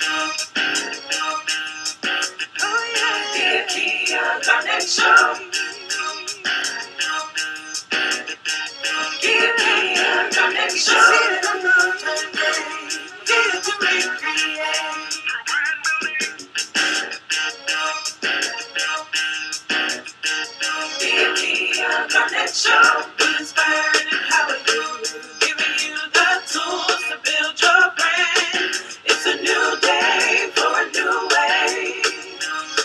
The Akia Garnett Show. The Akia Garnett Show. Here to recreate. The Akia Garnett Show. Inspire and empower you. Giving you the tools to build your brand. It's a new day for a new way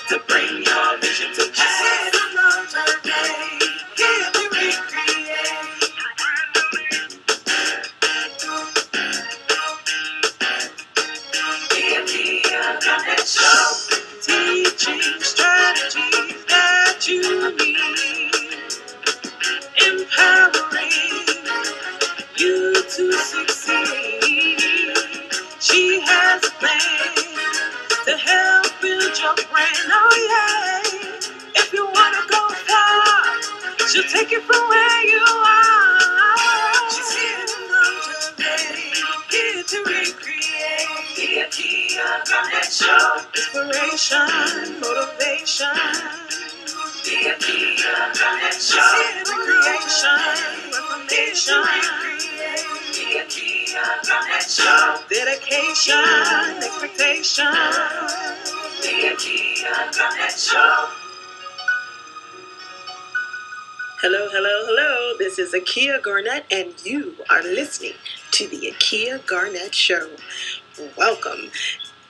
to bring your vision to pass. Another day, here to recreate. The Akia Garnett Show. Teaching strategies that you need. Empowering you to succeed. She has a plan to help build your brand. Oh yeah. If you wanna go far, she'll take you from where you are. She's here to motivate, here to recreate. The Akia Garnett Show. Inspiration, motivation. The Akia Garnett Show. Recreation, reformation. The Akia Garnett Show. Dedication, expectation. The Akia Garnett Show. Hello, hello, hello. This is Akia Garnett, and you are listening to the Akia Garnett Show. Welcome.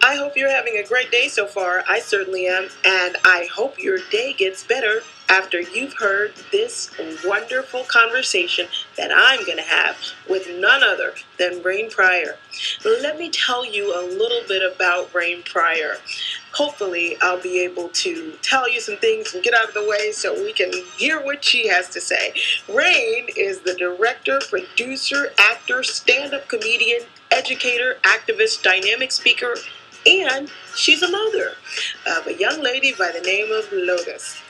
I hope you're having a great day so far. I certainly am, and I hope your day gets better after you've heard this wonderful conversation that I'm going to have with none other than Rain Pryor. Let me tell you a little bit about Rain Pryor. Hopefully, I'll be able to tell you some things and get out of the way so we can hear what she has to say. Rain is the director, producer, actor, stand-up comedian, educator, activist, dynamic speaker, and she's a mother of a young lady by the name of Lotus.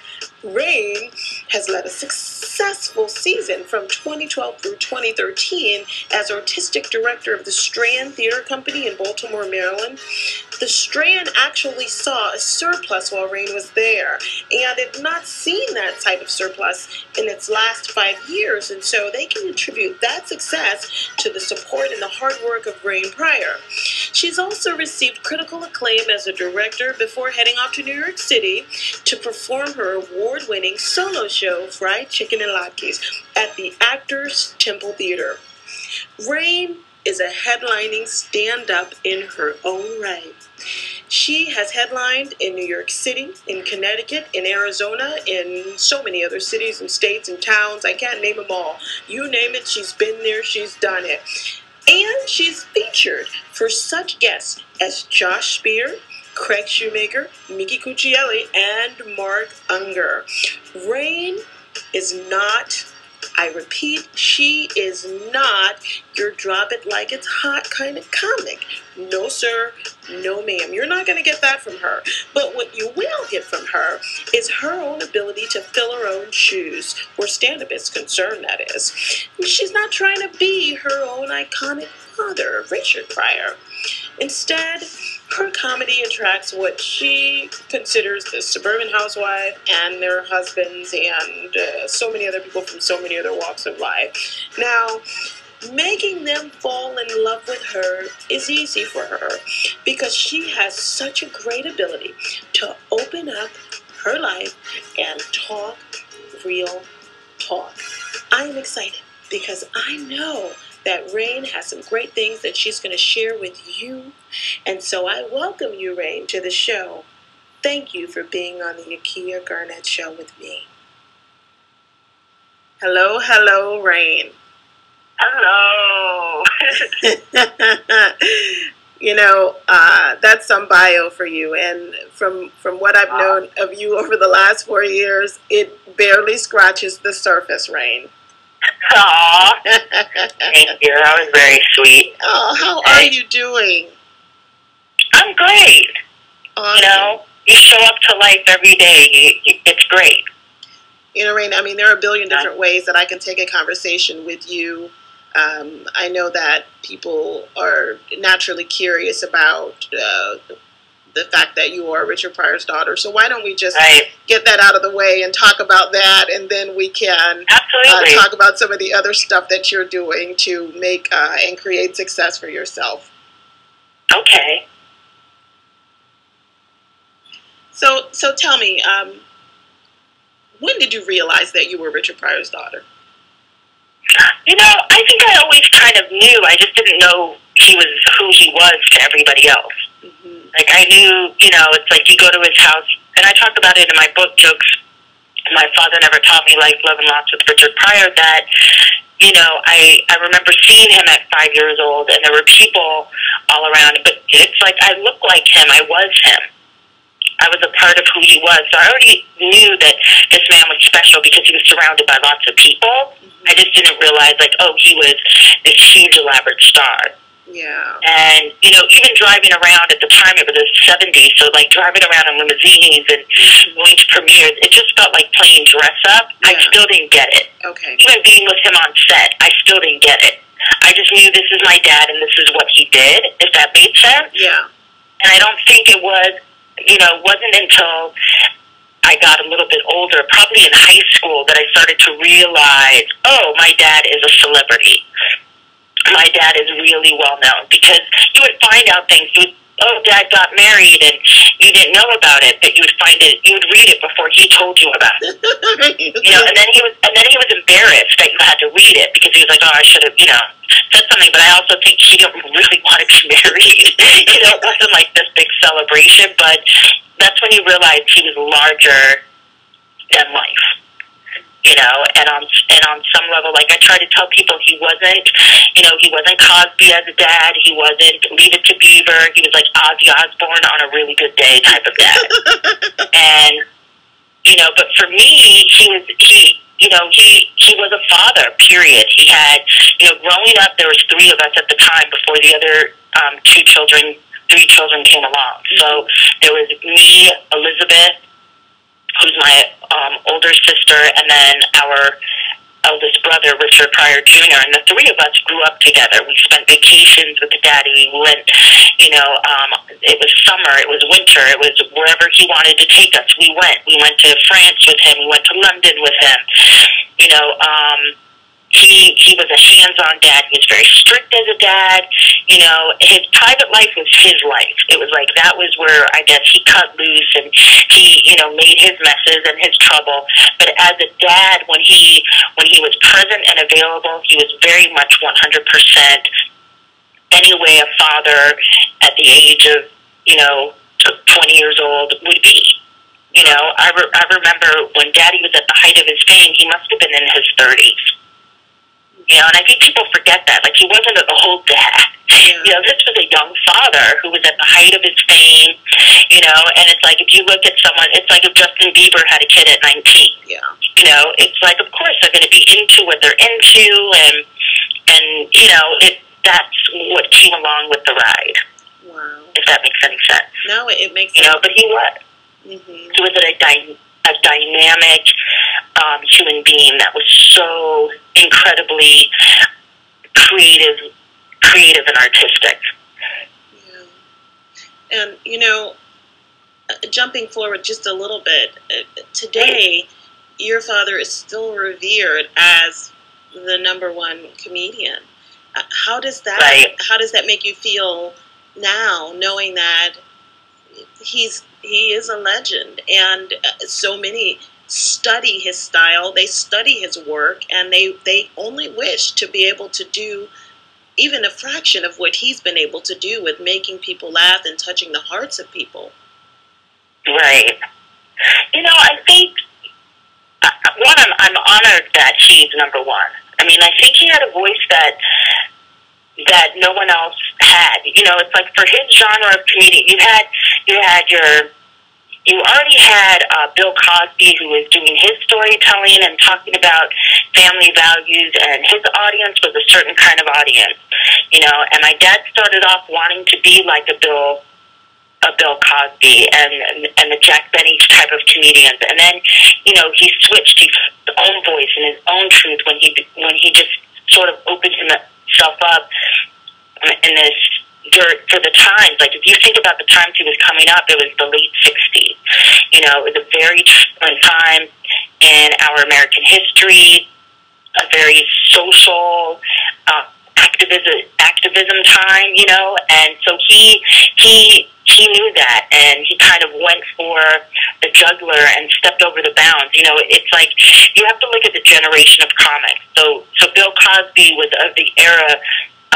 Rain has led a successful season from 2012 through 2013 as artistic director of the Strand Theater Company in Baltimore, Maryland. The Strand actually saw a surplus while Rain was there, and it had not seen that type of surplus in its last 5 years, and so they can attribute that success to the support and the hard work of Rain Pryor. She's also received critical acclaim as a director before heading off to New York City to perform her award-winning solo show, Fried Chicken and Latkes, at the Actors Temple Theater. Rain is a headlining stand-up in her own right. She has headlined in New York City, in Connecticut, in Arizona, in so many other cities and states and towns. I can't name them all. You name it, she's been there, she's done it. And she's featured for such guests as Josh Spear, Craig Shoemaker, Miki Cuccielli, and Mark Unger. Rain is not, I repeat, she is not your drop it like it's hot kind of comic. No, sir. No, ma'am. You're not going to get that from her. But what you will get from her is her own ability to fill her own shoes, where stand-up is concerned, that is. She's not trying to be her own iconic father, Richard Pryor. Instead, her comedy attracts what she considers the suburban housewife and their husbands and so many other people from so many other walks of life. Now, making them fall in love with her is easy for her because she has such a great ability to open up her life and talk real talk. I am excited because I know that Rain has some great things that she's going to share with you. And so I welcome you, Rain, to the show. Thank you for being on the Akia Garnett Show with me. Hello, hello, Rain. Hello. You know, that's some bio for you. And from what I've known of you over the last 4 years, it barely scratches the surface, Rain. Aw, thank you. That was very sweet. Oh, how are you doing? I'm great. Awesome. You know, you show up to life every day. It's great. You know, Rain, I mean, there are a billion different ways that I can take a conversation with you I know that people are naturally curious about the fact that you are Richard Pryor's daughter. So why don't we just get that out of the way and talk about that, and then we can talk about some of the other stuff that you're doing to make and create success for yourself. Okay. So tell me, when did you realize that you were Richard Pryor's daughter? You know, I think I always kind of knew. I just didn't know he was who he was to everybody else. Mm-hmm. Like, I knew, you know, it's like you go to his house, and I talk about it in my book, Jokes. My father never taught me life, love, and lots with Richard Pryor, that, you know, I remember seeing him at 5 years old, and there were people all around, but it's like I looked like him. I was him. I was a part of who he was. So I already knew that this man was special because he was surrounded by lots of people. Mm-hmm. I just didn't realize, like, oh, he was this huge, elaborate star. Yeah. And, you know, even driving around at the time, it was the 70s, so, like, driving around in limousines and going to premieres, it just felt like playing dress up. Yeah. I still didn't get it. Okay. Even being with him on set, I still didn't get it. I just knew this is my dad and this is what he did, if that made sense. Yeah. And I don't think it was, you know, it wasn't until I got a little bit older, probably in high school, that I started to realize, oh, my dad is a celebrity. My dad is really well known, because you would find out things. You would, oh, Dad got married, and you didn't know about it, but you would find it. You would read it before he told you about it. You know, and then he was embarrassed that you had to read it, because he was like, oh, I should have, you know, said something. But I also think he didn't really want to be married. You know, it wasn't like this big celebration, but that's when you realized he was larger than life. You know, and on some level, like, I try to tell people, he wasn't, you know, he wasn't Cosby as a dad. He wasn't Leave It to Beaver. He was like Ozzy Osbourne on a really good day type of dad. And, you know, but for me, he was a father, period. He had, you know, growing up, there was 3 of us at the time before the other 3 children came along. So there was me, Elizabeth, who's my older sister, and then our eldest brother, Richard Pryor Jr., and the 3 of us grew up together. We spent vacations with the daddy. We went, you know, it was summer, it was winter, it was wherever he wanted to take us. We went. We went to France with him. We went to London with him. You know, he was a hands-on dad. He was very strict as a dad. You know, his private life was his life. It was like that was where, I guess, he cut loose, and he, you know, made his messes and his trouble. But as a dad, when he was present and available, he was very much 100% any way a father at the age of, you know, 20 years old would be. You know, I remember when Daddy was at the height of his fame, he must have been in his 30s. You know, and I think people forget that. Like, he wasn't an old dad. Yeah. You know, this was a young father who was at the height of his fame, you know, and it's like, if you look at someone, it's like if Justin Bieber had a kid at 19. Yeah. You know, it's like, of course, they're going to be into what they're into, and you know, that's what came along with the ride. Wow. If that makes any sense. No, it makes sense. You know, but he was. Mm-hmm. He was a dynamic human being that was so incredibly creative and artistic. Yeah. And, you know, jumping forward just a little bit, today your father is still revered as the #1 comedian. How does that make you feel now, knowing that he is a legend, and so many study his style, they study his work, and they only wish to be able to do even a fraction of what he's been able to do with making people laugh and touching the hearts of people? Right. You know, I think, one, I'm honored that he's #1. I mean, I think he had a voice that no one else had. You know, it's like, for his genre of comedian, you already had Bill Cosby, who was doing his storytelling and talking about family values, and his audience was a certain kind of audience, you know. And my dad started off wanting to be like a Bill Cosby and the Jack Benny type of comedians, and then, you know, he switched his own voice and his own truth when he just sort of opened himself up in this for the times. Like, if you think about the times he was coming up, it was the late 60s. You know, it was a very different time in our American history, a very social activism time, you know, and so he knew that, and he kind of went for the jugular and stepped over the bounds. You know, it's like you have to look at the generation of comics. So Bill Cosby was of the era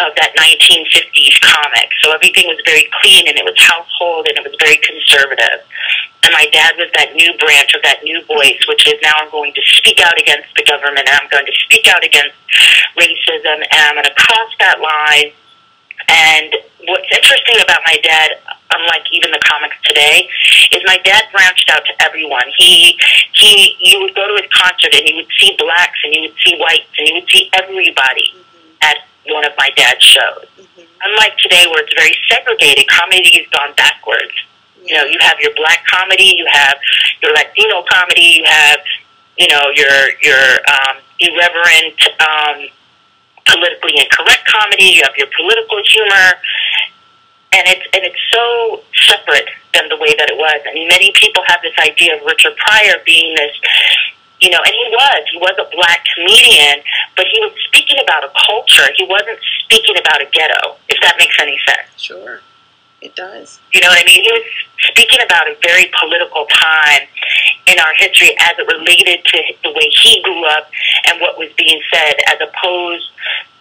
of that 1950s comic. So everything was very clean, and it was household, and it was very conservative. And my dad was that new branch of that new voice, which is now I'm going to speak out against the government, and I'm going to speak out against racism, and I'm going to cross that line. And what's interesting about my dad, unlike even the comics today, is my dad branched out to everyone. You would go to his concert, and you would see blacks, and you would see whites, and you would see everybody at one of my dad's shows. Unlike today, where it's very segregated, comedy has gone backwards. You know, you have your black comedy, you have your Latino comedy, you have, you know, your irreverent, politically incorrect comedy, you have your political humor, and it's so separate than the way that it was. And many people have this idea of Richard Pryor being this, you know, and he was a black comedian, but he was speaking about a culture. He wasn't speaking about a ghetto, if that makes any sense. Sure, it does. You know what I mean? He was speaking about a very political time in our history as it related to the way he grew up and what was being said, as opposed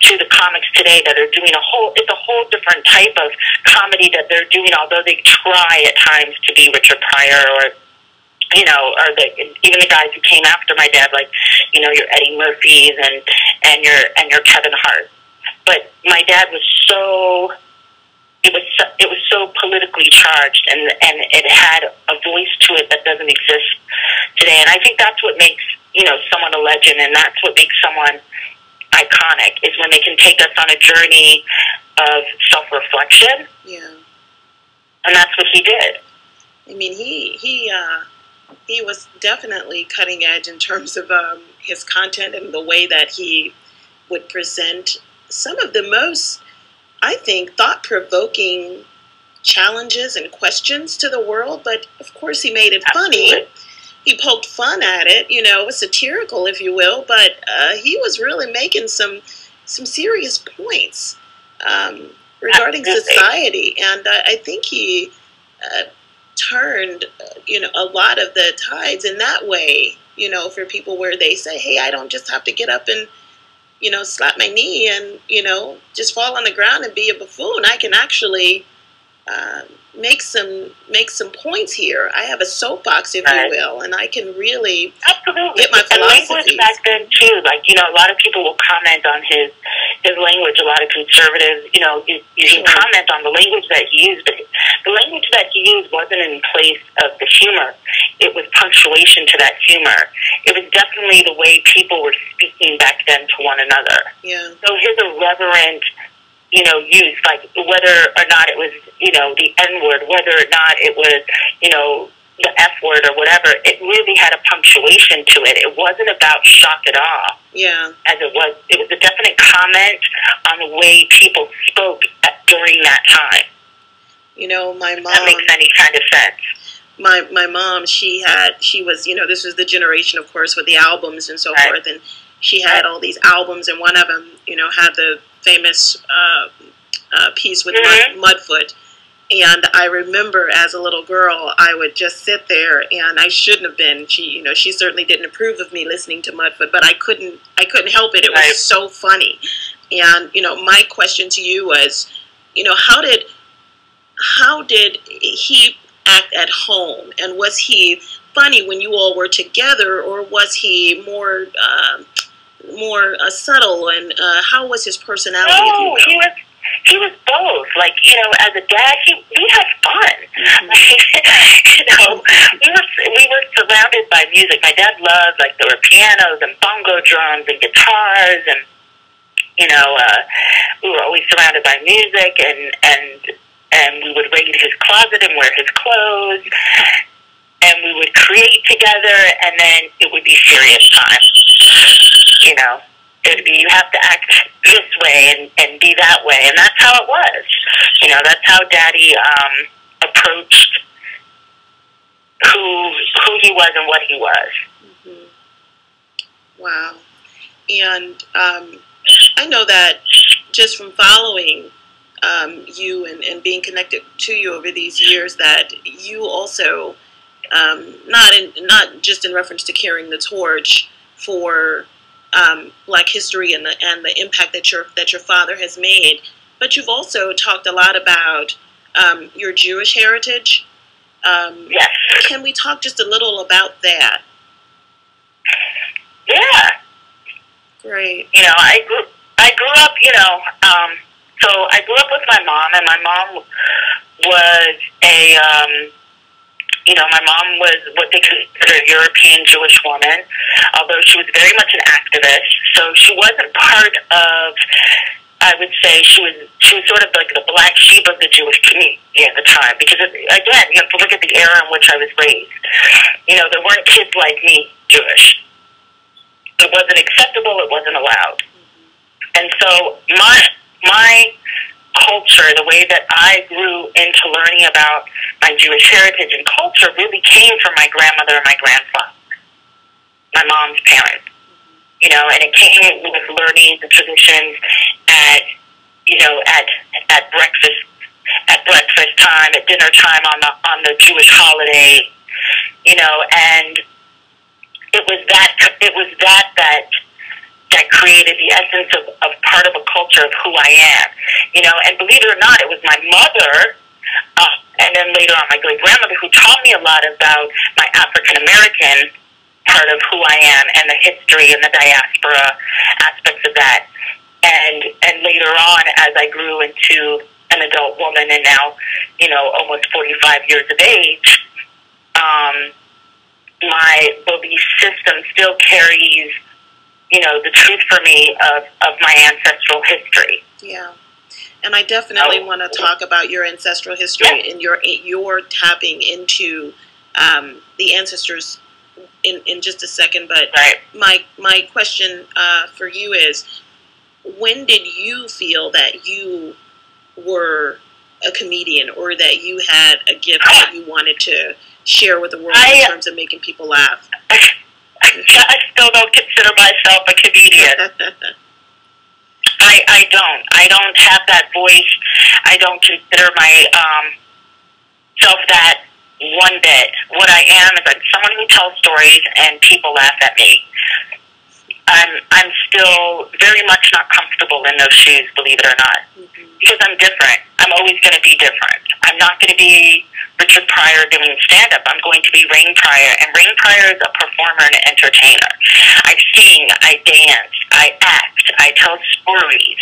to the comics today that are doing it's a whole different type of comedy that they're doing, although they try at times to be Richard Pryor or, you know, or even the guys who came after my dad, like, you know, your Eddie Murphys and your Kevin Hart. But my dad was so, it was so politically charged, and it had a voice to it that doesn't exist today. And I think that's what makes, you know, someone a legend, and that's what makes someone iconic, is when they can take us on a journey of self-reflection. Yeah. And that's what he did. I mean, he was definitely cutting edge in terms of his content and the way that he would present some of the most, I think, thought-provoking challenges and questions to the world. But, of course, he made it funny. He poked fun at it, you know, satirical, if you will. But he was really making some serious points regarding society. And I think he turned, you know, a lot of the tides in that way, you know, for people where they say, hey, I don't just have to get up and, you know, slap my knee and, you know, just fall on the ground and be a buffoon. I can actually make some points here. I have a soapbox, if you will, and I can really get my philosophy. Language back then too, like, you know, a lot of people will comment on his language. A lot of conservatives, you know, you can comment on the language that he used, but the language that he used wasn't in place of the humor. It was punctuation to that humor. It was definitely the way people were speaking back then to one another. Yeah. So his irreverent, you know, use, like, whether or not it was, you know, the N-word, whether or not it was, you know, the F-word or whatever, it really had a punctuation to it. It wasn't about shock and awe. Yeah. As it was a definite comment on the way people spoke during that time. You know, my mom... That makes any kind of sense. My mom, she was, you know, this was the generation, of course, with the albums and so forth, and she had all these albums, and one of them, you know, had the famous piece with Mudfoot. And I remember as a little girl, I would just sit there, and I shouldn't have been. She certainly didn't approve of me listening to Mudfoot, but I couldn't help it. It was so funny. And, you know, my question to you was, you know, how did he act at home? And was he funny when you all were together, or was he more subtle? And how was his personality? No, if you will? He was both. Like, you know, as a dad, we had fun. You know, we were surrounded by music. My dad loved, like, there were pianos and bongo drums and guitars, and, you know, we were always surrounded by music, and we would raid his closet and wear his clothes, and we would create together, and then it would be serious time, you know. It would be, you have to act this way and be that way. And that's how it was. You know, that's how Daddy approached who he was and what he was. Mm-hmm. Wow. And I know that just from following you and being connected to you over these years, that you also, not just in reference to carrying the torch for Black history and the impact that your father has made, but you've also talked a lot about your Jewish heritage. Yes. Can we talk just a little about that? Yeah. Great. You know, I grew up, you know, so I grew up with my mom, and my mom was my mom was what they consider a European Jewish woman, although she was very much an activist. So she wasn't part of, I would say, she was sort of like the black sheep of the Jewish community at the time. Because, again, you have to look at the era in which I was raised. You know, there weren't kids like me Jewish. It wasn't acceptable. It wasn't allowed. And so my culture, the way that I grew into learning about my Jewish heritage and culture, really came from my grandmother and my grandfather, my mom's parents. You know, and it came with learning the traditions at breakfast time, at dinner time on the Jewish holiday. You know, and it was that created the essence of part of a culture of who I am. You know, and believe it or not, it was my mother, and then later on my great grandmother, who taught me a lot about my African American part of who I am and the history and the diaspora aspects of that. And later on, as I grew into an adult woman and now, you know, almost 45 years of age, my belief system still carries, you know, the truth for me of my ancestral history. Yeah. And I definitely want to talk about your ancestral history and your tapping into the ancestors in just a second. But my question for you is, when did you feel that you were a comedian, or that you had a gift that you wanted to share with the world in terms of making people laugh? I still don't consider myself a comedian. I don't have that voice. I don't consider myself that one bit. What I am is I'm someone who tells stories and people laugh at me. I'm still very much not comfortable in those shoes, believe it or not, because I'm different. I'm always going to be different. I'm not going to be Richard Pryor doing stand-up. I'm going to be Rain Pryor, and Rain Pryor is a performer and an entertainer. I sing, I dance, I act, I tell stories,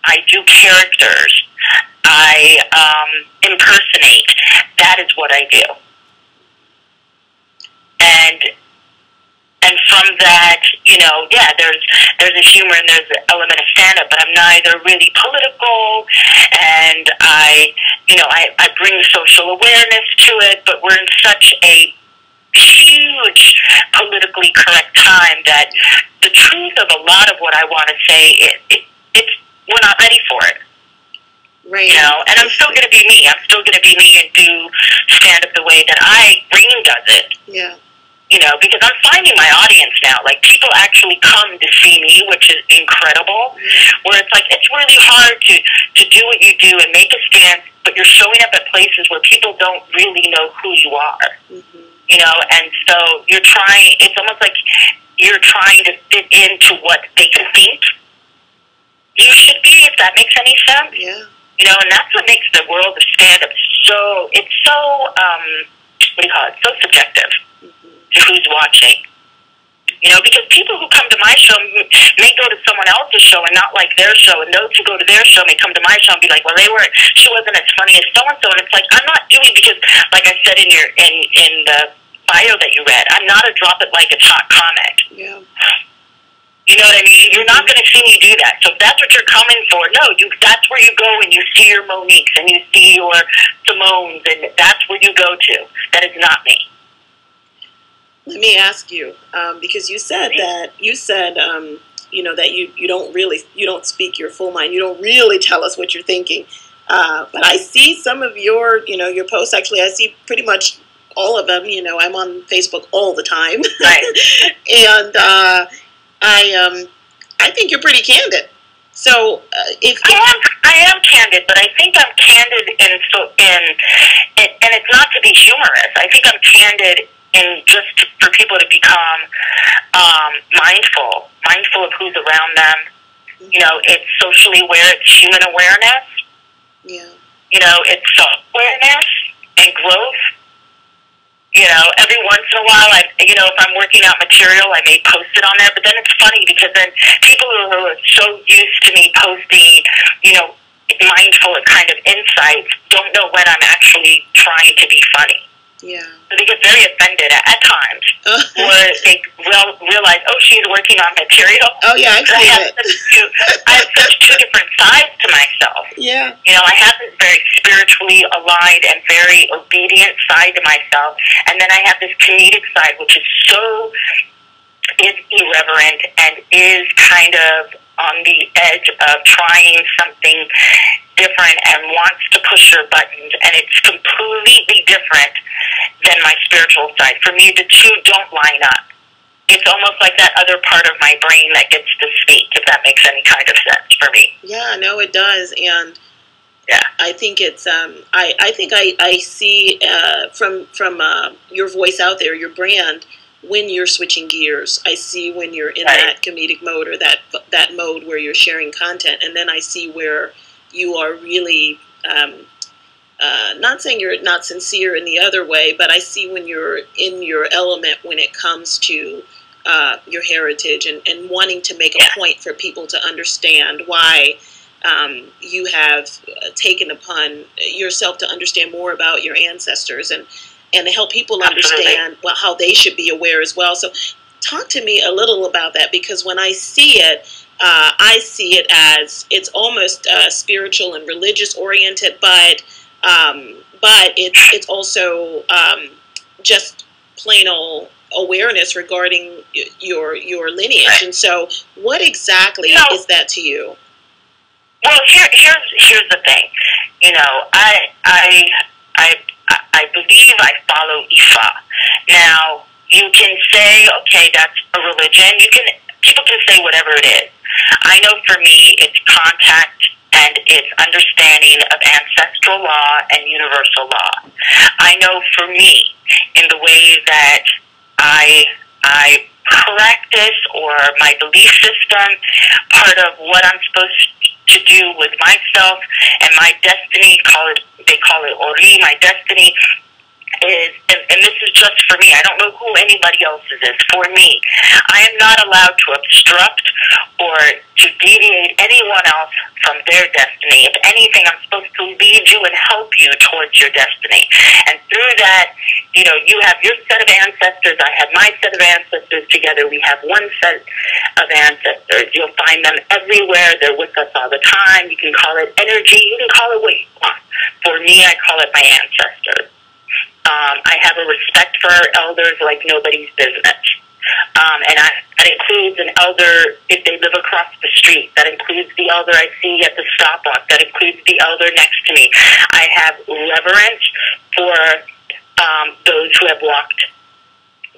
I do characters, I impersonate. That is what I do. And from that, you know, yeah, there's a humor and there's an element of stand-up, but I'm neither really political, and I bring social awareness to it, but we're in such a huge politically correct time that the truth of a lot of what I want to say, we're not ready for it. Right. You know, and I'm still going to be me. I'm still going to be me and do stand-up the way that Rain does it. Yeah. You know, because I'm finding my audience now. Like, people actually come to see me, which is incredible. Where it's like, it's really hard to do what you do and make a stand, but you're showing up at places where people don't really know who you are. You know, and so it's almost like you're trying to fit into what they think you should be, if that makes any sense. Yeah. You know, and that's what makes the world of stand-up so so subjective to who's watching. You know, because people who come to my show may go to someone else's show and not like their show, and those who go to their show may come to my show and be like, well, she wasn't as funny as so-and-so, and it's like, I'm not doing, because, like I said in the bio that you read, I'm not a drop-it-like-it's-hot comic. Yeah. You know what I mean? You're not going to see me do that. So if that's what you're coming for, no, that's where you go and you see your Moniques and you see your Simones, and that's where you go to. That is not me. Let me ask you, because you said that you don't speak your full mind. You don't really tell us what you're thinking. But I see some of your posts. Actually, I see pretty much all of them. I'm on Facebook all the time. Right. And I think you're pretty candid. So if I am candid, but I think I'm candid and it's not to be humorous. I think I'm candid in just for people to become mindful of who's around them. It's socially aware, it's human awareness. Yeah. It's self-awareness and growth. Every once in a while, if I'm working out material, I may post it on there, but then it's funny because then people who are so used to me posting, mindful kind of insights don't know when I'm actually trying to be funny. Yeah. So they get very offended at times where they realize, oh, she's working on material. Oh, yeah, I have such two different sides to myself. Yeah. I have this very spiritually aligned and very obedient side to myself, and then I have this comedic side, which is irreverent and is kind of on the edge of trying something different and wants to push your buttons, and it's completely different than my spiritual side. For me, the two don't line up. It's almost like that other part of my brain that gets to speak, if that makes any kind of sense for me. Yeah, no, it does. And yeah, I think it's I think I see from your voice out there, your brand, when you're switching gears. I see when you're in that comedic mode or that mode where you're sharing content, and then I see where you are really not saying you're not sincere in the other way, but I see when you're in your element when it comes to your heritage and wanting to make a point for people to understand why you have taken upon yourself to understand more about your ancestors and to help people understand how they should be aware as well. So talk to me a little about that, because when I see it as it's almost spiritual and religious oriented, but it's also just plain old awareness regarding your lineage. And so, what exactly is that to you? Well, here's the thing. I believe I follow Ifa. Now, you can say, okay, that's a religion. People can say whatever it is. I know for me, it's contact and it's understanding of ancestral law and universal law. I know for me, in the way that I practice or my belief system, part of what I'm supposed to do with myself and my destiny, they call it Ori, my destiny, is, and this is just for me, I don't know who anybody else's is, for me, I am not allowed to obstruct or to deviate anyone else from their destiny. If anything, I'm supposed to lead you and help you towards your destiny. And through that, you have your set of ancestors, I have my set of ancestors together, we have one set of ancestors. You'll find them everywhere, they're with us all the time. You can call it energy, you can call it what you want. For me, I call it my ancestors. I have a respect for our elders like nobody's business. And that includes an elder if they live across the street. That includes the elder I see at the stopwalk. That includes the elder next to me. I have reverence for those who have walked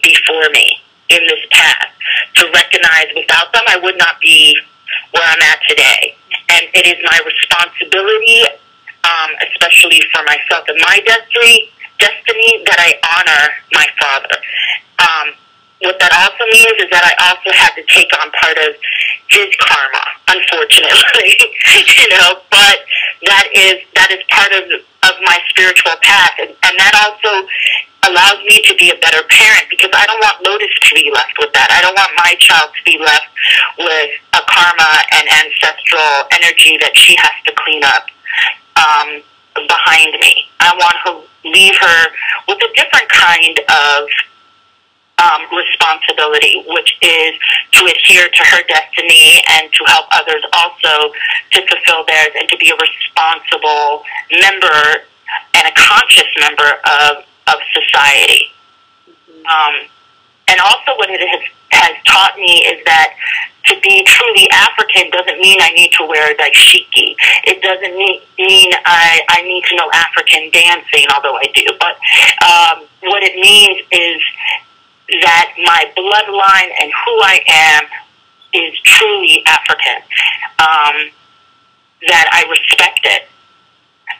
before me in this path. To recognize without them, I would not be where I'm at today. And it is my responsibility, especially for myself and my destiny, that I honor my father. What that also means is that I also have to take on part of his karma, unfortunately, but that is part of my spiritual path, and that also allows me to be a better parent, because I don't want Lotus to be left with that. I don't want my child to be left with a karma and ancestral energy that she has to clean up behind me. I want to leave her with a different kind of responsibility, which is to adhere to her destiny and to help others also to fulfill theirs and to be a responsible member and a conscious member of society. And also what it has taught me is that to be truly African doesn't mean I need to wear dashiki. It doesn't mean I need to know African dancing, although I do. But what it means is that my bloodline and who I am is truly African. That I respect it.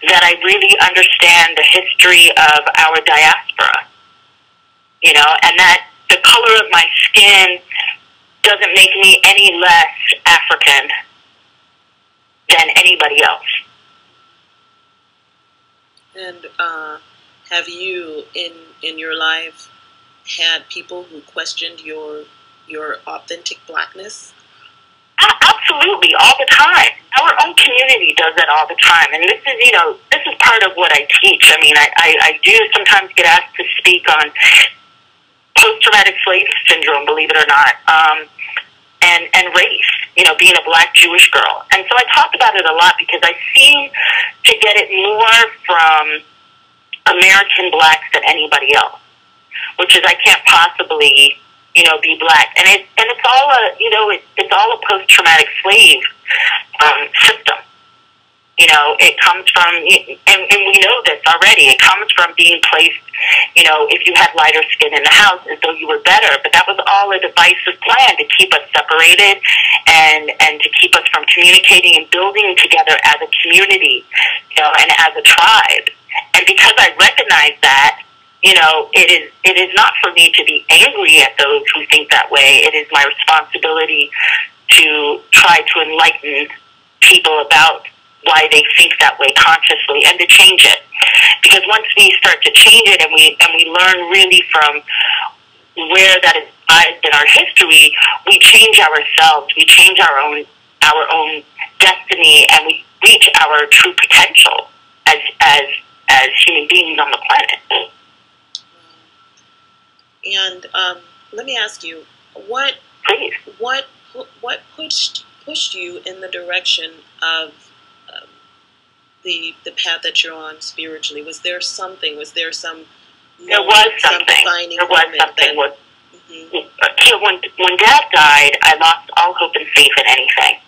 That I really understand the history of our diaspora. You know, and that the color of my skin doesn't make me any less African than anybody else. And have you, in your life, had people who questioned your authentic blackness? Absolutely, all the time. Our own community does that all the time. And this is, this is part of what I teach. I mean, I do sometimes get asked to speak on post-traumatic slave syndrome, believe it or not, and race, being a black Jewish girl. And so I talk about it a lot because I seem to get it more from American blacks than anybody else, which is I can't possibly, be black. And it's all it's all a post-traumatic slave system. It comes from, and we know this already, it comes from being placed, if you had lighter skin in the house as though you were better, but that was all a divisive plan to keep us separated and to keep us from communicating and building together as a community, and as a tribe. And because I recognize that, it is not for me to be angry at those who think that way. It is my responsibility to try to enlighten people about why they think that way consciously and to change it. Because once we start to change it and we learn really from where that is in our history, we change ourselves, we change our own destiny, and we reach our true potential as human beings on the planet. And let me ask you, what pushed you in the direction of the path that you're on spiritually? Was there something? Was there some? There was something. There was something. When Dad died, I lost all hope and faith in anything.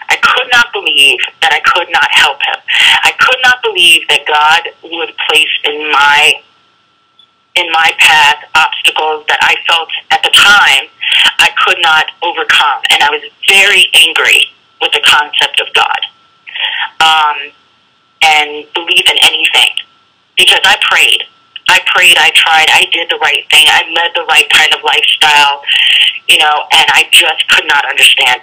I could not believe that I could not help him. I could not believe that God would place in my path obstacles that I felt at the time I could not overcome. And I was very angry with the concept of God. And believe in anything. Because I prayed, I tried, I did the right thing, I led the right kind of lifestyle, and I just could not understand